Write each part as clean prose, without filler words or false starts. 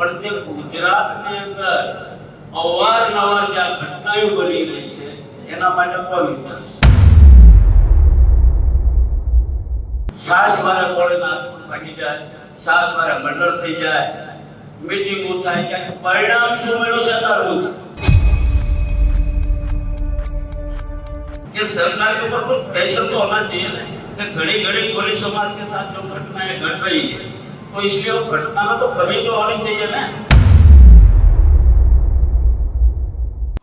પણ જે ગુજરાતની અંદર અવારનવાર જે ઘટનાઓ બની રહી છે એના માટે કોણ વિચારશે? સાસવારે કોળે નાથ ભાગી જાય, સાસવારે મર્ડર થઈ જાય, મીટિંગો થાય, ક્યાંક પરિણામ શું મળ્યું છે તારું? कि सरकार के ऊपर कुछ प्रेशर तो होना चाहिए ना कि घड़ी घड़ी कोली समाज के साथ जो घटनाएं घट रही है तो इसलिए वो घटना में तो कमी तो होनी चाहिए ना।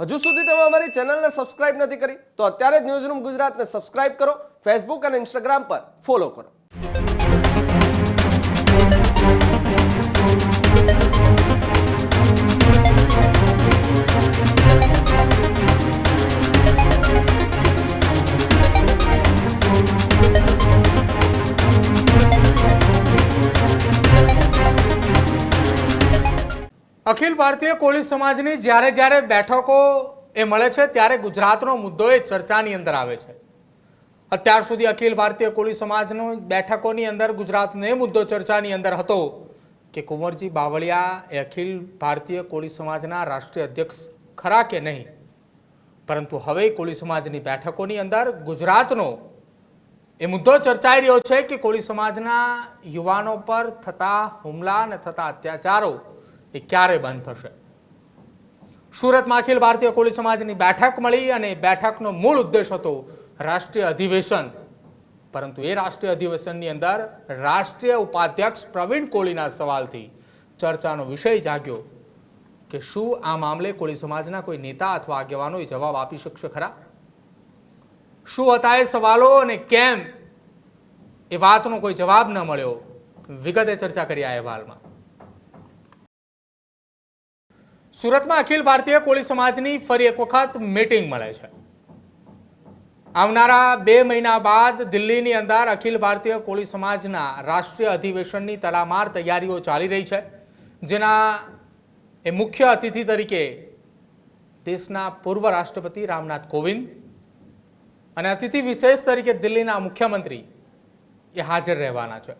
હજુ સુધી તમે અમારી ચેનલને સબસ્ક્રાઇબ નથી કરી તો અત્યારે જ ન્યૂઝરૂમ ગુજરાતને સબસ્ક્રાઇબ કરો, ફેસબુક અને ઇન્સ્ટાગ્રામ પર ફોલો કરો. અખિલ ભારતીય કોળી સમાજની જ્યારે જ્યારે બેઠકો એ મળે છે ત્યારે ગુજરાતનો મુદ્દો એ ચર્ચાની અંદર આવે છે. અત્યાર સુધી અખિલ ભારતીય કોળી સમાજનો બેઠકોની અંદર ગુજરાતનો એ મુદ્દો ચર્ચાની અંદર હતો કે કુંવરજી બાવળિયા એ અખિલ ભારતીય કોળી સમાજના રાષ્ટ્રીય અધ્યક્ષ ખરા કે નહીં. પરંતુ હવે કોળી સમાજની બેઠકોની અંદર ગુજરાતનો એ મુદ્દો ચર્ચાઈ રહ્યો છે કે કોળી સમાજના યુવાનો પર થતા હુમલા અને થતા અત્યાચારો એ ક્યારે બંધ થશે. સુરતમાં અખિલ ભારતીય કોળી સમાજની બેઠક મળી અને બેઠકનો મૂળ ઉદ્દેશ હતો રાષ્ટ્રીય અધિવેશન. પરંતુ એ રાષ્ટ્રીય અધિવેશનની અંદર રાષ્ટ્રીય ઉપાધ્યક્ષ પ્રવીણ કોળીના સવાલથી ચર્ચાનો વિષય જાગ્યો કે શું આ મામલે કોળી સમાજના કોઈ નેતા અથવા આગેવાનો જવાબ આપી શકશે ખરા? શું હતા એ સવાલો અને કેમ એ વાતનો કોઈ જવાબ ન મળ્યો? વિગતે ચર્ચા કરી આ અહેવાલમાં. સુરતમાં અખિલ ભારતીય કોળી સમાજની ફરી એક વખત મીટિંગ મળે છે. આવનારા 2 મહિના બાદ દિલ્હીની અંદર અખિલ ભારતીય કોળી સમાજના રાષ્ટ્રીય અધિવેશનની તડામાર તૈયારીઓ ચાલી રહી છે, જેના એ મુખ્ય અતિથિ તરીકે દેશના પૂર્વ રાષ્ટ્રપતિ રામનાથ કોવિંદ અને અતિથિ વિશેષ તરીકે દિલ્હીના મુખ્યમંત્રી એ હાજર રહેવાના છે.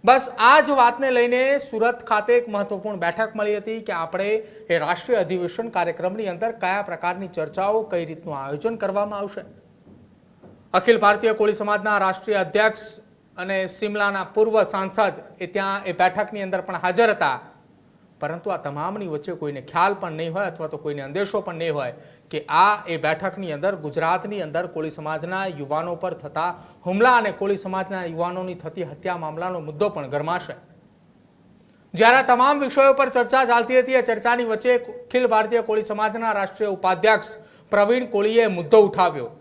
બસ આ જ વાતને લઈને સુરત ખાતે એક મહત્વપૂર્ણ બેઠક મળી હતી કે આપણે એ રાષ્ટ્રીય અધિવેશન કાર્યક્રમની અંદર કયા પ્રકારની ચર્ચાઓ, કઈ રીતનું આયોજન કરવામાં આવશે. અખિલ ભારતીય કોળી સમાજના રાષ્ટ્રીય અધ્યક્ષ અને સિમલાના પૂર્વ સાંસદ એ ત્યાં એ બેઠકની અંદર પણ હાજર હતા. પરંતુ આ તમામની વચ્ચે કોઈને ખ્યાલ પણ નહીં હોય અથવા તો કોઈને અંદેશો પણ નહીં હોય કે આ એ બેઠકની અંદર ગુજરાતની અંદર કોળી સમાજના યુવાનો પર થતા હુમલા અને કોળી સમાજના યુવાનોની થતી હત્યા મામલાનો મુદ્દો પણ ગરમાશે. જ્યારે તમામ વિષયો પર ચર્ચા ચાલતી હતી એ ચર્ચાની વચ્ચે અખિલ ભારતીય કોળી સમાજના રાષ્ટ્રીય ઉપાધ્યક્ષ પ્રવીણ કોળીએ મુદ્દો ઉઠાવ્યો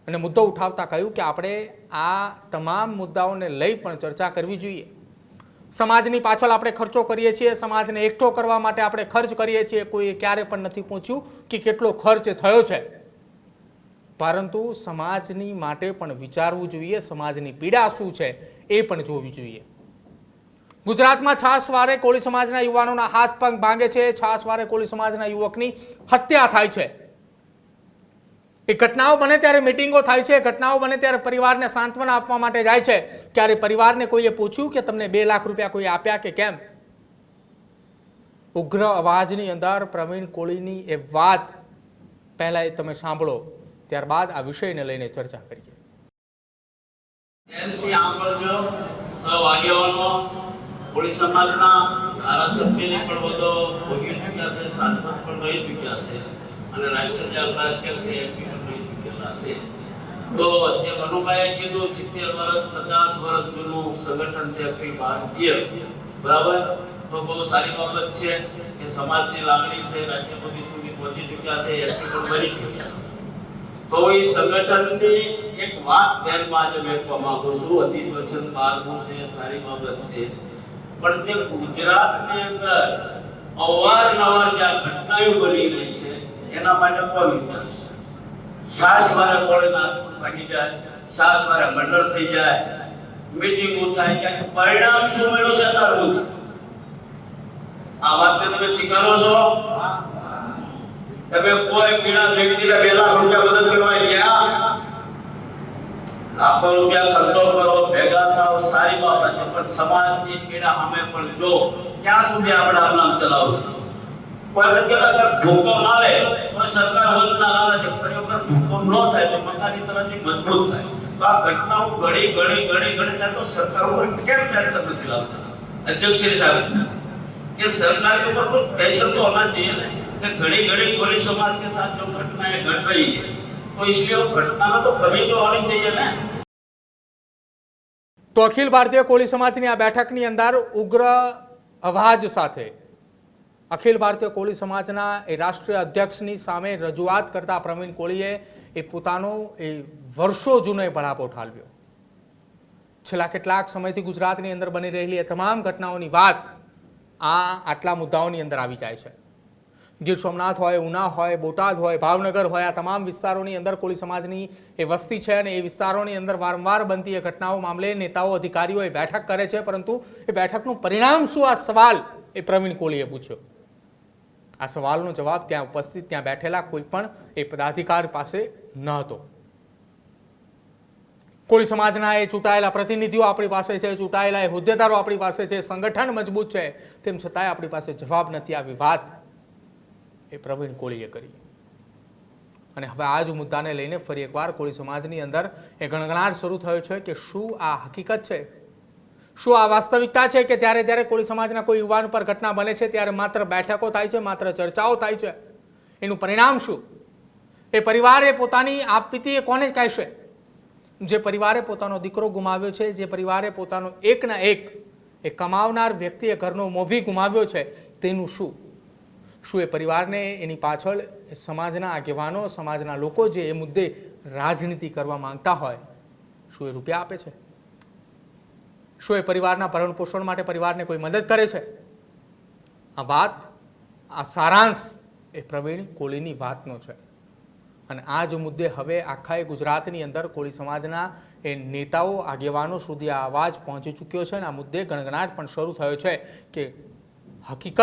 અને મુદ્દો ઉઠાવતા કહ્યું કે આપણે આ તમામ મુદ્દાઓને લઈ પણ ચર્ચા કરવી જોઈએ. સમાજની પાછળ આપણે ખર્ચો કરીએ છીએ, સમાજને એકઠો કરવા માટે આપણે ખર્ચ કરીએ છીએ, કોઈ ક્યારે પણ નથી પૂછ્યું કે કેટલો ખર્ચ થયો છે. પરંતુ સમાજની માટે પણ વિચારવું જોઈએ, સમાજની પીડા શું છે એ પણ જોવી જોઈએ. ગુજરાતમાં છાસવારે કોળી સમાજના યુવાનોના હાથ પગ ભાંગે છે, છાસવારે કોળી સમાજના યુવકની હત્યા થાય છે. એ ઘટનાઓ બને ત્યારે મીટિંગો થાય છે, ઘટનાઓ બને ત્યારે પરિવારને સાંત્વના આપવા માટે જાય છે. ક્યારે પરિવારને કોઈએ પૂછ્યું કે તમને 2 લાખ રૂપિયા કોઈ આપ્યા કે કેમ? ઉગ્ર અવાજની અંદર પ્રવીણ કોળીની એ વાત પહેલા એ તમે સાંભળો, ત્યારબાદ આ વિષયને લઈને ચર્ચા કરીએ. એમથી આંબળજો સૌ આગેવાનો કોળી સમાજના ધારાસભ્યને પણ બધો ભોગવી ચૂક્યા છે, સાંસદ પણ રહી ચૂક્યા છે અને રાષ્ટ્રીય અધ્યક્ષ એમપી પણ રહી ચૂકેલા છે. તો જે મનુભાઈએ કીધું 70 વર્ષ 50 વર્ષ જૂનું સંગઠન છે અખિલ ભારતીય, બરાબર? તો બહુ સારી બાબત છે કે સમાજની લાગણી છે, રાષ્ટ્રપતિ સુધી પહોંચી ચૂક્યા છે, એમપી પણ બની ચૂક્યા છે. તો એ સંગઠનની એક વાત ધ્યાનમાં આજે મેળવવા માંગુ છું. અધિવેશન બહારનું છે, સારી બાબત છે, પણ જે ગુજરાતની અંદર અવારનવાર જે ઘટનાઓ બની રહી છે એના માટે કોણ વિચારશે? સાસવારે કોળે નાથ ભાગી જાય, સાસવારે મર્ડર થઈ જાય, મીટિંગો થાય, ક્યાંક પરિણામ શું મળ્યું છે તારું? આ વાતને તમે સ્વીકારો છો? તમે કોઈ પીડા વ્યક્તિને 2 લાખ રૂપિયા મદદ કરવા ગયા, લાખો રૂપિયા ખર્ચો કરો, ભેગા થાવ, સારી બાબત છે, પણ સમાજની પીડા સામે પણ જો ક્યાં સુધી આપણે આમ નામ ચલાવશું? કોઈ જગ્યાએ ભૂકંપ આવે તો સરકાર વચના લાવે છે, ફરી વખત ભૂકંપ ન થાય તો મકાની તરફથી મજબૂત થાય. તો આ ઘટનાઓ ઘડી થાય તો સરકાર ઉપર કેમ પ્રેશર નથી લાવતા અધ્યક્ષ સાહેબ? कि सरकार के ऊपर कुछ प्रेशर तो होना चाहिए ना कि घड़ी कोली समाज के साथ जो घटनाएं घट रही है तो इसलिए वो घटना में तो कमी तो होनी चाहिए ना. તો અખિલ ભારતીય કોળી સમાજની આ બેઠકની અંદર ઉગ્ર અવાજ સાથે અખિલ ભારતીય કોળી સમાજના એ રાષ્ટ્રીય અધ્યક્ષની સામે રજૂઆત કરતા પ્રવીણ કોળીએ એ પોતાનો એ વર્ષો જૂનો બળાપો ઠાલવ્યો. છેલ્લા કેટલાક સમયથી ગુજરાતની અંદર બની રહેલી એ તમામ ઘટનાઓની વાત આટલા મુદ્દાઓની અંદર આવી જાય છે. ગીર સોમનાથ હોય, ઉના હોય, બોટાદ હોય, ભાવનગર હોય, આ તમામ વિસ્તારોની અંદર કોળી સમાજની એ વસ્તી છે અને એ વિસ્તારોની અંદર વારંવાર બનતી એ ઘટનાઓ મામલે નેતાઓ અધિકારીઓ એ બેઠક કરે છે, પરંતુ એ બેઠકનું પરિણામ શું, આ સવાલ એ પ્રવીણ કોળીએ પૂછ્યો. આ સવાલનો જવાબ ત્યાં ઉપસ્થિત ત્યાં બેઠેલા કોઈ પણ એ પદાધિકાર પાસે ન હતો. કોળી સમાજના એ ચૂંટાયેલા પ્રતિનિધિઓ આપણી પાસે છે, ચૂંટાયેલા એ હોદ્દેદારો આપણી પાસે છે, સંગઠન મજબૂત છે, તેમ છતાંય આપણી પાસે જવાબ નથી. આવી વાત એ પ્રવીણ કોળીએ કરી. અને હવે આ જ મુદ્દાને લઈને ફરી એકવાર કોળી સમાજની અંદર એ ગણગણાટ શરૂ થયો છે કે શું આ હકીકત છે, શું આ વાસ્તવિકતા છે કે જ્યારે કોળી સમાજના કોઈ યુવાન પર ઘટના બને છે ત્યારે માત્ર બેઠકો થાય છે, માત્ર ચર્ચાઓ થાય છે, એનું પરિણામ શું? એ પરિવારે પોતાની આપવીતી કોને કહેશે? જે પરિવારે પોતાનો દીકરો ગુમાવ્યો છે, જે પરિવારે પોતાનો એકના એક એ કમાવનાર વ્યક્તિએ ઘરનો મોભી ગુમાવ્યો છે, તેનું શું? શું એ પરિવારને એની પાછળ સમાજના આગેવાનો, સમાજના લોકો જે એ મુદ્દે રાજનીતિ કરવા માંગતા હોય, શું એ રૂપિયા આપે છે? શું એ પરિવારના ભરણ પોષણ માટે પરિવારને કોઈ મદદ કરે છે? આ વાત, આ સારાંશ એ પ્રવીણ કોળીની વાતનો છે. અને આ જ મુદ્દે હવે આખા ગુજરાતની અંદર કોળી સમાજના એ નેતાઓ, આગેવાનો સુધી આ અવાજ પહોંચી ચૂક્યો છે અને આ મુદ્દે ગણગણાટ પણ શરૂ થયો છે કે હકીકત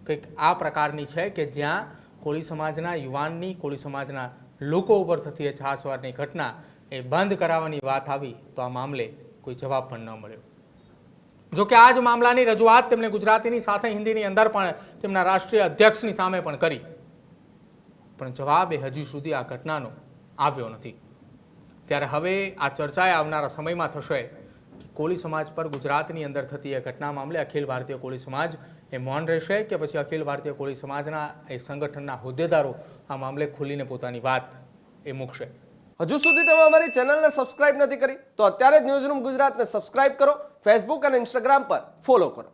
કંઈક આ પ્રકારની છે કે જ્યાં કોળી સમાજના યુવાનની, કોળી સમાજના લોકો ઉપર થતી એ છાસવારની ઘટના એ બંધ કરાવવાની વાત આવી તો આ મામલે કોઈ જવાબ પણ ન મળ્યો. જોકે આ જ મામલાની રજૂઆત તેમણે ગુજરાતીની સાથે હિન્દીની અંદર પણ તેમના રાષ્ટ્રીય અધ્યક્ષની સામે પણ કરી, પણ જવાબ એ હજુ સુધી આ ઘટનાનો આવ્યો નથી. ત્યારે હવે આ ચર્ચાએ આવનારા સમયમાં થશે કે કોળી સમાજ પર ગુજરાતની અંદર થતી એ ઘટના મામલે અખિલ ભારતીય કોળી સમાજ એ મૌન રહેશે કે પછી અખિલ ભારતીય કોળી સમાજના એ સંગઠનના હોદ્દેદારો આ મામલે ખુલીને પોતાની વાત એ મૂકશે. હજુ સુધી તમે અમારી ચેનલને સબસ્ક્રાઇબ નથી કરી તો અત્યારે જ ન્યૂઝરૂમ ગુજરાતને સબસ્ક્રાઇબ કરો, ફેસબુક અને ઇન્સ્ટાગ્રામ પર ફોલો કરો.